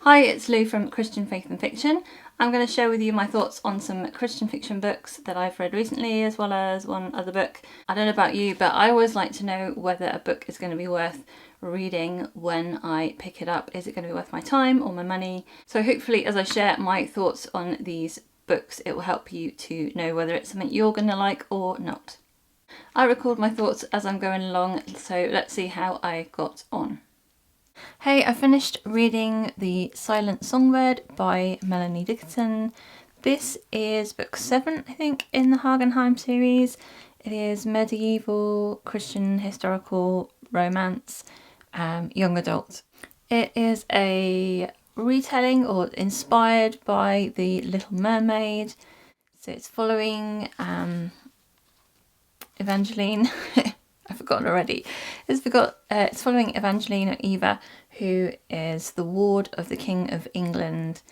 Hi, it's Lou from Christian Faith and Fiction. I'm going to share with you my thoughts on some Christian fiction books that I've read recently, as well as one other book. I don't know about you, but I always like to know whether a book is going to be worth reading when I pick it up. Is it going to be worth my time or my money? So hopefully as I share my thoughts on these books, it will help you to know whether it's something you're going to like or not. I record my thoughts as I'm going along, so let's see how I got on. Hey, I finished reading The Silent Songbird by Melanie Dickerson. This is book 7, I think, in the Hagenheim series. It is medieval, Christian, historical, romance, young adult. It is a retelling or inspired by The Little Mermaid. So it's following Evangeline. I've forgotten already. It's following Evangeline Eva, who is the ward of the King of England,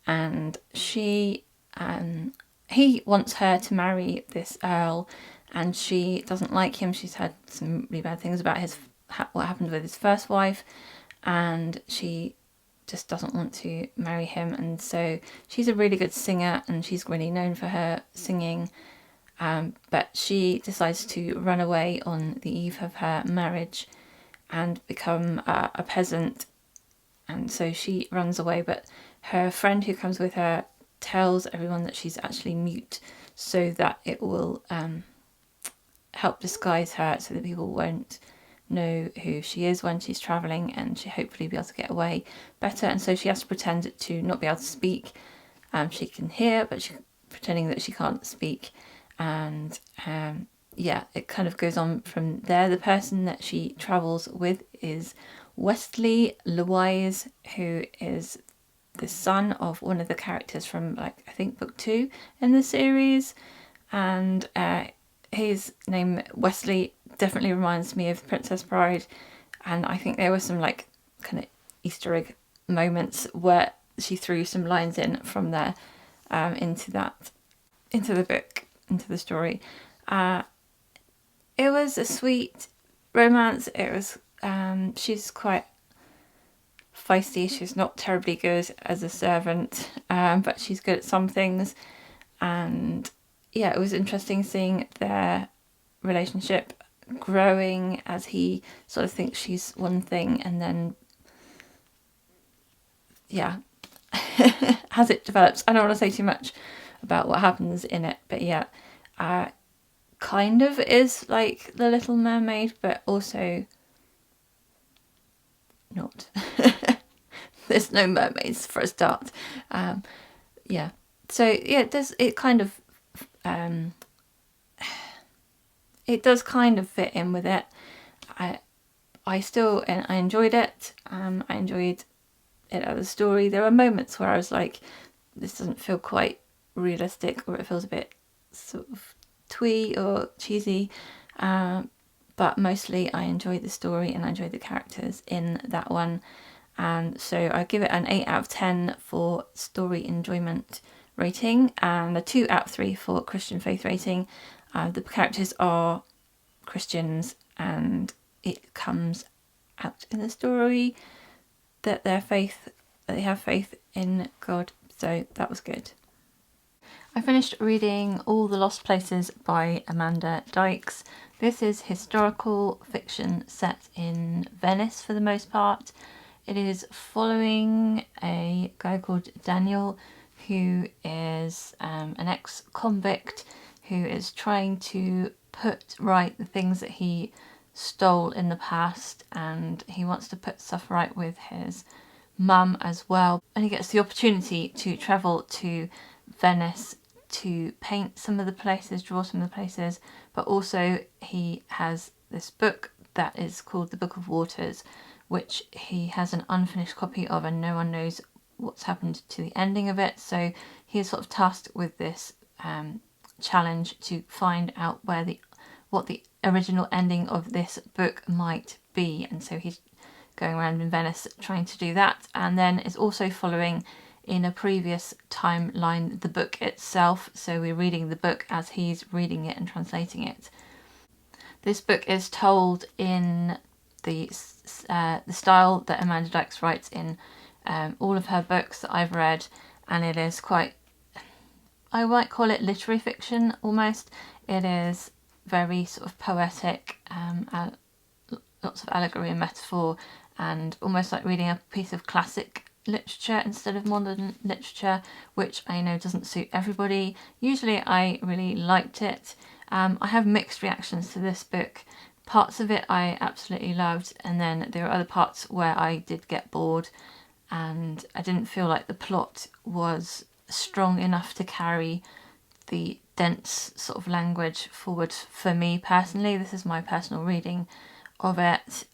and he wants her to marry this earl, and she doesn't like him. She's heard some really bad things about what happened with his first wife, and she just doesn't want to marry him. And so she's a really good singer, and she's really known for her singing. But she decides to run away on the eve of her marriage and become a peasant. And so she runs away, but her friend who comes with her tells everyone that she's actually mute, so that it will help disguise her so that people won't know who she is when she's travelling, and she'll hopefully be able to get away better. And so she has to pretend to not be able to speak. She can hear, but she's pretending that she can't speak. And it kind of goes on from there. The person that she travels with is Wesley Louise, who is the son of one of the characters from, I think, book 2 in the series. And his name, Wesley, definitely reminds me of Princess Bride. And I think there were some kind of Easter egg moments where she threw some lines in from there into the book. Into the story. It was a sweet romance. It was she's quite feisty. She's not terribly good as a servant, but she's good at some things. And yeah, it was interesting seeing their relationship growing as he sort of thinks she's one thing, and then as it develops. I don't want to say too much about what happens in it, but kind of is like The Little Mermaid, but also not. There's no mermaids for a start. It does kind of fit in with it. I enjoyed it. I enjoyed it as a story. There were moments where I was like, this doesn't feel quite realistic, or it feels a bit sort of twee or cheesy, but mostly I enjoyed the story and I enjoyed the characters in that one, and so I give it an 8 out of 10 for story enjoyment rating and a 2 out of 3 for Christian faith rating. The characters are Christians, and it comes out in the story that they have faith in God, so that was good. I finished reading All the Lost Places by Amanda Dykes. This is historical fiction set in Venice for the most part. It is following a guy called Daniel, who is an ex-convict who is trying to put right the things that he stole in the past, and he wants to put stuff right with his mum as well. And he gets the opportunity to travel to Venice to paint some of the places, draw some of the places, but also he has this book that is called The Book of Waters, which he has an unfinished copy of, and no one knows what's happened to the ending of it. So he is sort of tasked with this challenge to find out what the original ending of this book might be, and so he's going around in Venice trying to do that, and then is also following in a previous timeline the book itself, so we're reading the book as he's reading it and translating it. This book is told in the style that Amanda Dykes writes in, all of her books that I've read, and it is quite, I might call it literary fiction almost. It is very sort of poetic, lots of allegory and metaphor, and almost like reading a piece of classic literature instead of modern literature, which I know doesn't suit everybody. Usually I really liked it. I have mixed reactions to this book. Parts of it I absolutely loved, and then there are other parts where I did get bored, and I didn't feel like the plot was strong enough to carry the dense sort of language forward for me personally. This is my personal reading of it.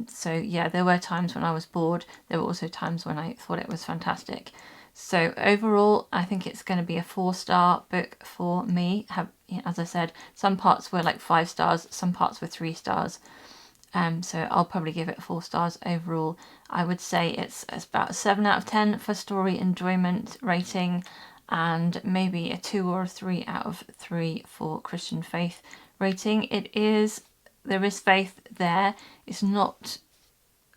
So yeah, there were times when I was bored. There were also times when I thought it was fantastic. So overall, I think it's going to be a 4-star book for me. As I said, some parts were like 5 stars, some parts were 3 stars. So I'll probably give it 4 stars overall. I would say it's about a 7 out of 10 for story enjoyment rating, and maybe a 2 or a 3 out of 3 for Christian faith rating. There is faith there. It's not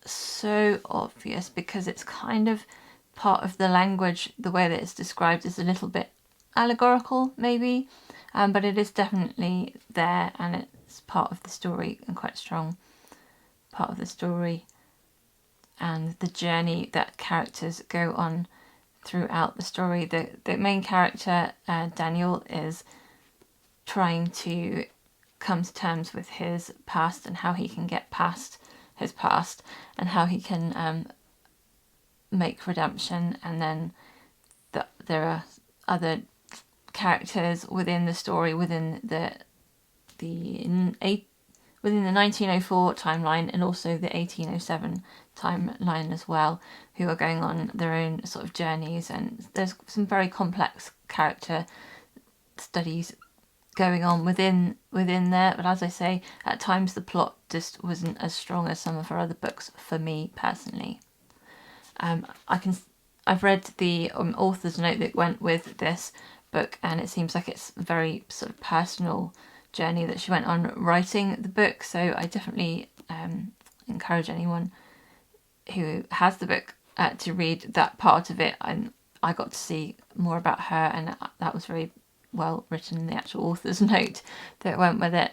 so obvious because it's kind of part of the language. The way that it's described is a little bit allegorical maybe, but it is definitely there, and it's part of the story, and quite strong part of the story, and the journey that characters go on throughout the story. The main character, Daniel, is trying to come to terms with his past and how he can get past his past, and how he can make redemption. And then there are other characters within the story, within the 1904 timeline and also the 1807 timeline as well, who are going on their own sort of journeys. And there's some very complex character studies going on within there. But as I say, at times the plot just wasn't as strong as some of her other books for me personally. I've read the author's note that went with this book, and it seems like it's a very sort of personal journey that she went on writing the book. So I definitely encourage anyone who has the book to read that part of it. And I got to see more about her, and that was very well written in the actual author's note that went with it.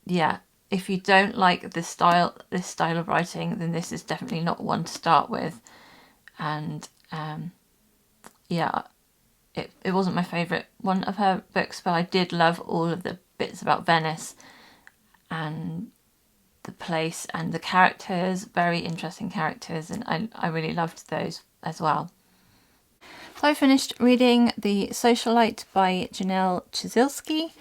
Yeah, if you don't like this style of writing, then this is definitely not one to start with. And yeah, it wasn't my favourite one of her books, but I did love all of the bits about Venice and the place and the characters, very interesting characters, and I really loved those as well. So I finished reading The Socialite by Janelle Ciesielski.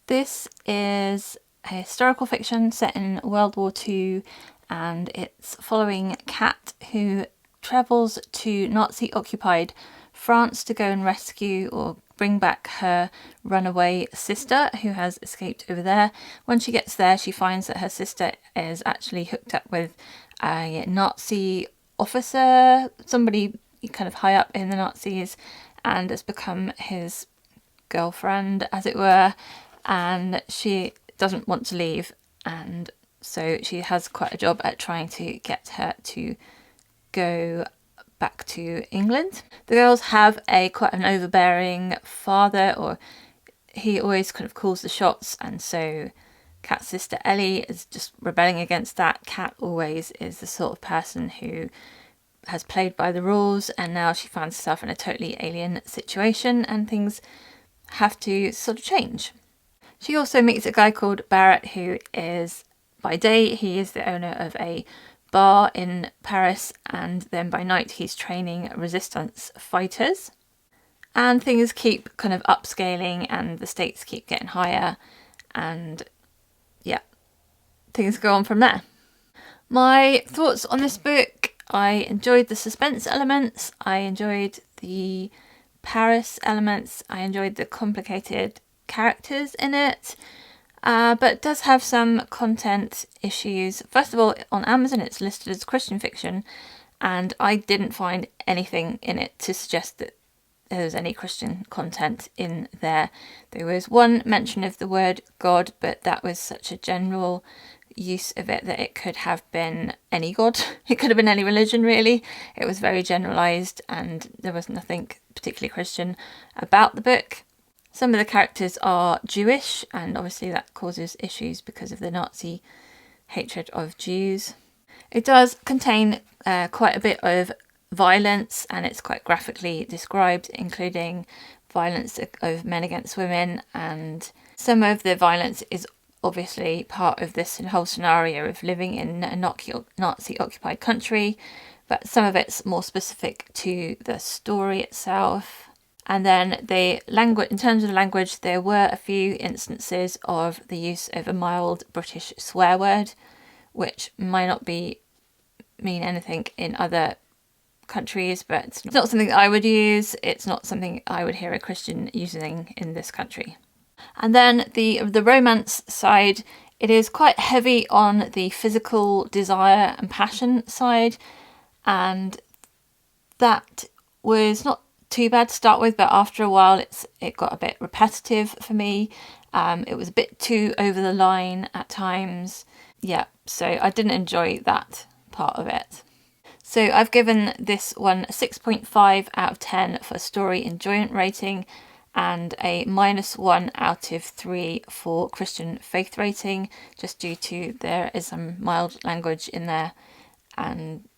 This is a historical fiction set in World War II, and it's following Kat, who travels to Nazi-occupied France to go and rescue or bring back her runaway sister who has escaped over there. When she gets there, she finds that her sister is actually hooked up with a Nazi officer, somebody kind of high up in the Nazis, and has become his girlfriend, as it were, and she doesn't want to leave, and so she has quite a job at trying to get her to go back to England. The girls have quite an overbearing father, or he always kind of calls the shots, and so Kat's sister Ellie is just rebelling against that. Kat always is the sort of person who has played by the rules, and now she finds herself in a totally alien situation, and things have to sort of change. She also meets a guy called Barrett, who is, by day, he is the owner of a bar in Paris, and then by night he's training resistance fighters. And things keep kind of upscaling, and the stakes keep getting higher, and yeah, things go on from there. My thoughts on this book: I enjoyed the suspense elements, I enjoyed the Paris elements, I enjoyed the complicated characters in it, but it does have some content issues. First of all, on Amazon it's listed as Christian fiction, and I didn't find anything in it to suggest that there was any Christian content in there. There was one mention of the word God, but that was such a general use of it that it could have been any god. It could have been any religion, really. It was very generalised and there was nothing particularly Christian about the book. Some of the characters are Jewish, and obviously that causes issues because of the Nazi hatred of Jews. It does contain quite a bit of violence, and it's quite graphically described, including violence of men against women, and some of the violence is obviously part of this whole scenario of living in a Nazi-occupied country, but some of it's more specific to the story itself. And then the language, in terms of language, there were a few instances of the use of a mild British swear word, which might not mean anything in other countries, but it's not something that I would use. It's not something I would hear a Christian using in this country. And then the romance side, it is quite heavy on the physical desire and passion side, and that was not too bad to start with, but after a while it got a bit repetitive for me. It was a bit too over the line at times. Yeah, so I didn't enjoy that part of it. So I've given this one a 6.5 out of 10 for story enjoyment rating, and a -1 out of 3 for Christian faith rating, just due to there is some mild language in there, and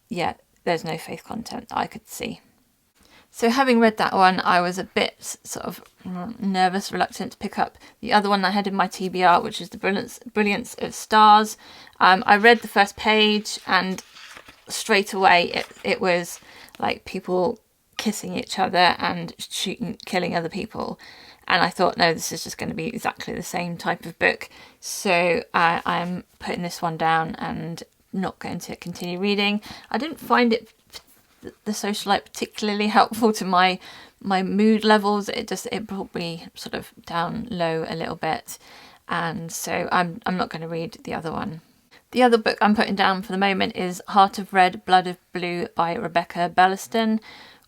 yeah, there's no faith content that I could see. So having read that one, I was a bit sort of nervous, reluctant to pick up the other one I had in my TBR, which is the Brilliance of Stars. I read the first page and straight away it was like people kissing each other and killing other people. And I thought, no, this is just going to be exactly the same type of book. So I'm putting this one down and not going to continue reading. I didn't find the Socialite particularly helpful to my mood levels. It brought me sort of down low a little bit, and so I'm not going to read the other one. The other book I'm putting down for the moment is Heart of Red, Blood of Blue by Rebecca Belliston,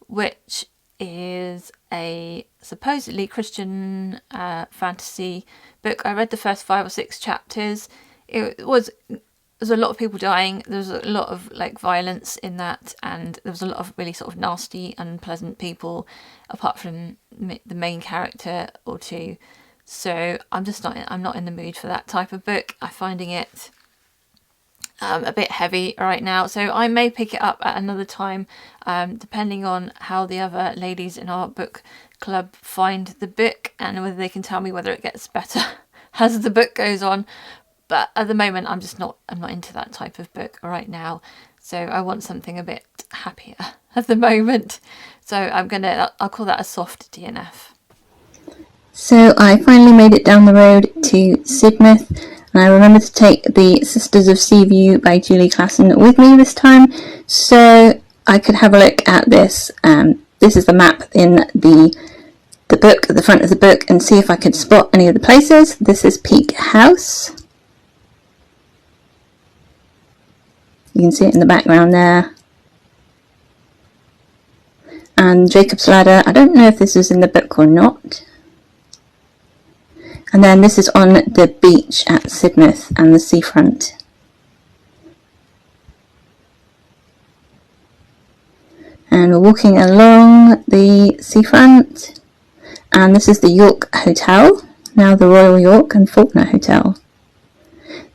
which is a supposedly Christian fantasy book. I read the first 5 or 6 chapters. There's a lot of people dying. There's a lot of like violence in that, and there was a lot of really sort of nasty, unpleasant people, apart from the main character or two. So I'm not in the mood for that type of book. I'm finding it a bit heavy right now, so I may pick it up at another time, depending on how the other ladies in our book club find the book and whether they can tell me whether it gets better as the book goes on. But at the moment, I'm not into that type of book right now. So I want something a bit happier at the moment. So I'll call that a soft DNF. So I finally made it down the road to Sidmouth, and I remembered to take the Sisters of Seaview by Julie Klassen with me this time, so I could have a look at this. This is the map in the book, at the front of the book, and see if I could spot any of the places. This is Peak House. You can see it in the background there. And Jacob's Ladder, I don't know if this is in the book or not. And then this is on the beach at Sidmouth and the seafront. And we're walking along the seafront, and this is the York Hotel, now the Royal York and Faulkner Hotel.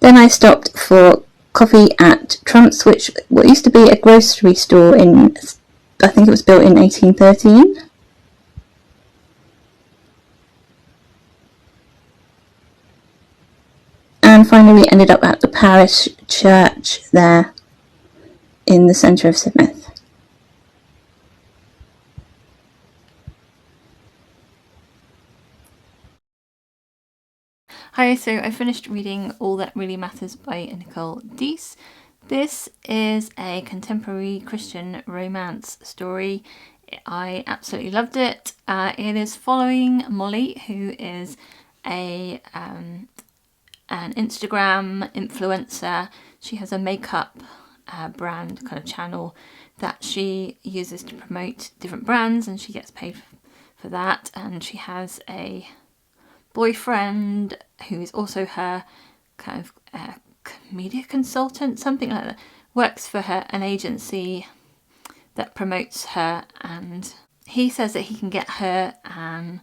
Then I stopped for coffee at Trump's, what used to be a grocery store I think it was built in 1813. And finally we ended up at the parish church there in the centre of Sidmouth. Hi, so I finished reading All That Really Matters by Nicole Deese. This is a contemporary Christian romance story. I absolutely loved it. It is following Molly, who is an Instagram influencer. She has a makeup brand kind of channel that she uses to promote different brands, and she gets paid for that. And she has a boyfriend who is also her kind of media consultant, something like that, works for an agency that promotes her, and he says that he can get her an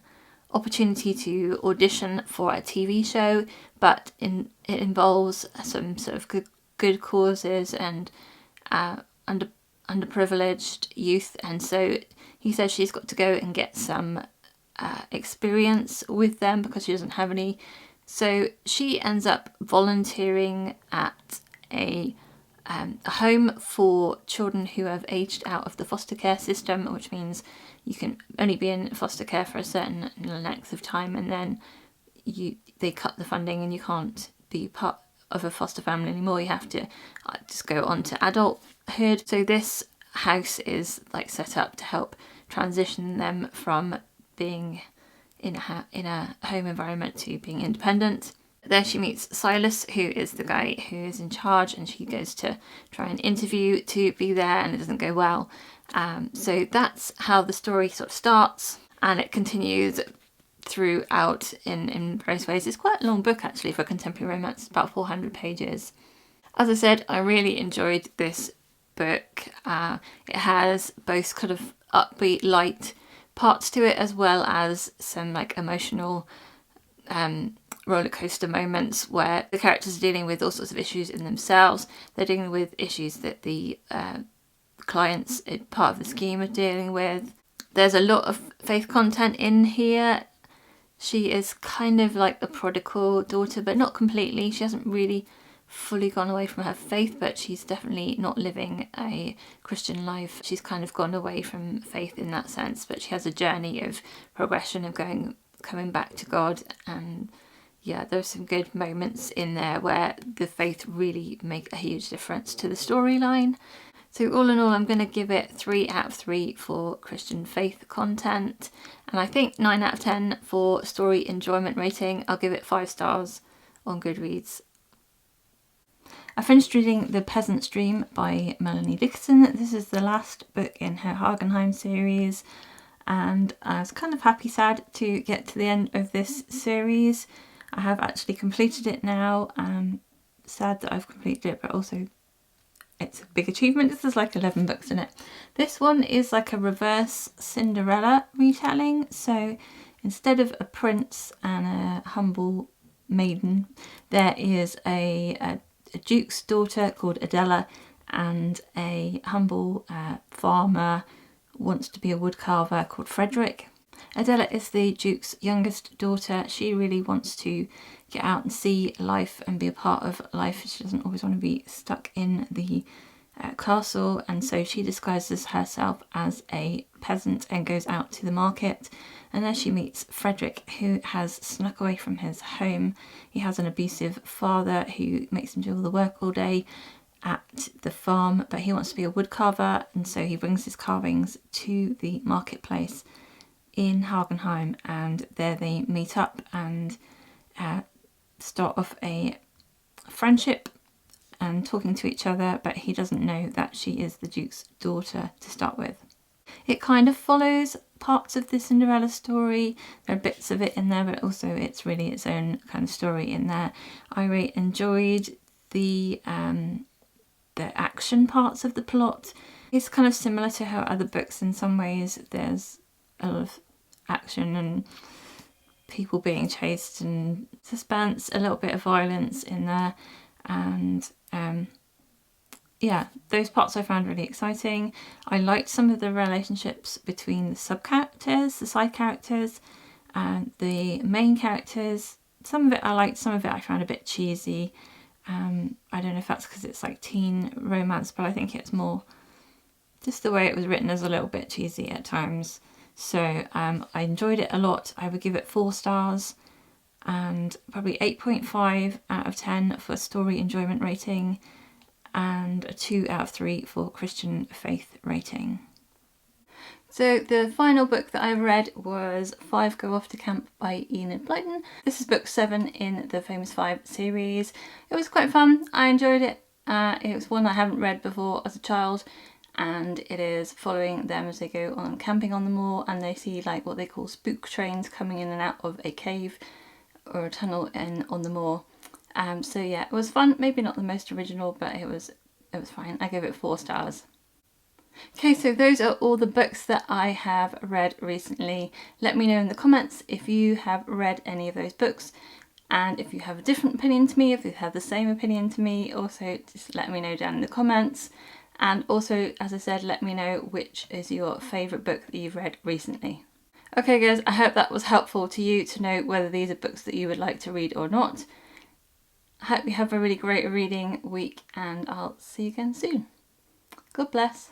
opportunity to audition for a TV show, but it involves some sort of good causes and underprivileged youth, and so he says she's got to go and get some experience with them because she doesn't have any. So she ends up volunteering at a home for children who have aged out of the foster care system, which means you can only be in foster care for a certain length of time, and then they cut the funding and you can't be part of a foster family anymore. You have to just go on to adulthood. So this house is like set up to help transition them from being in a home environment to being independent. There she meets Silas, who is the guy who is in charge, and she goes to try and interview to be there, and it doesn't go well. So that's how the story sort of starts, and it continues throughout in various ways. It's quite a long book actually for contemporary romance, about 400 pages. As I said, I really enjoyed this book. It has both kind of upbeat, light parts to it, as well as some like emotional roller coaster moments where the characters are dealing with all sorts of issues in themselves. They're dealing with issues that the clients, part of the scheme, are dealing with. There's a lot of faith content in here. She is kind of like the prodigal daughter, but not completely. She hasn't really fully gone away from her faith, but she's definitely not living a Christian life. She's kind of gone away from faith in that sense, but she has a journey of progression of coming back to God. And yeah, there's some good moments in there where the faith really make a huge difference to the storyline. So all in all, I'm going to give it 3 out of 3 for Christian faith content, and I think 9 out of 10 for story enjoyment rating. I'll give it 5 stars on Goodreads. I finished reading The Peasant's Dream by Melanie Dickerson. This is the last book in her Hagenheim series, and I was kind of happy sad to get to the end of this series. I have actually completed it now. I'm sad that I've completed it, but also it's a big achievement. There's like 11 books in it. This one is like a reverse Cinderella retelling. So instead of a prince and a humble maiden, there is a duke's daughter called Adela, and a humble farmer wants to be a woodcarver called Frederick. Adela is the duke's youngest daughter. She really wants to get out and see life and be a part of life. She doesn't always want to be stuck in the castle, and so she disguises herself as a peasant and goes out to the market. And there she meets Frederick, who has snuck away from his home. He has an abusive father who makes him do all the work all day at the farm, but he wants to be a woodcarver, and so he brings his carvings to the marketplace in Hagenheim, and there they meet up and start off a friendship and talking to each other, but he doesn't know that she is the Duke's daughter to start with. It kind of follows parts of the Cinderella story. There are bits of it in there, but also it's really its own kind of story in there. I really enjoyed the action parts of the plot. It's kind of similar to her other books in some ways. There's a lot of action and people being chased and suspense, a little bit of violence in there, and yeah, those parts I found really exciting. I liked some of the relationships between the sub-characters, the side characters, and the main characters. Some of it I liked, some of it I found a bit cheesy. I don't know if that's because it's like teen romance, but I think it's more just the way it was written is a little bit cheesy at times. So I enjoyed it a lot. I would give it 4 stars and probably 8.5 out of 10 for story enjoyment rating, and a 2 out of 3 for Christian faith rating. So the final book that I read was 5 Go Off to Camp by Enid Blyton. This is book 7 in the Famous 5 series. It was quite fun. I enjoyed it. It was one I haven't read before as a child, and it is following them as they go on camping on the moor, and they see like what they call spook trains coming in and out of a cave or a tunnel on the moor. So yeah, it was fun. Maybe not the most original, but it was fine. I gave it 4 stars. Okay, so those are all the books that I have read recently. Let me know in the comments if you have read any of those books, and if you have a different opinion to me, if you have the same opinion to me, also just let me know down in the comments. And also, as I said, let me know which is your favourite book that you've read recently. Okay guys, I hope that was helpful to you to know whether these are books that you would like to read or not. I hope you have a really great reading week, and I'll see you again soon. God bless.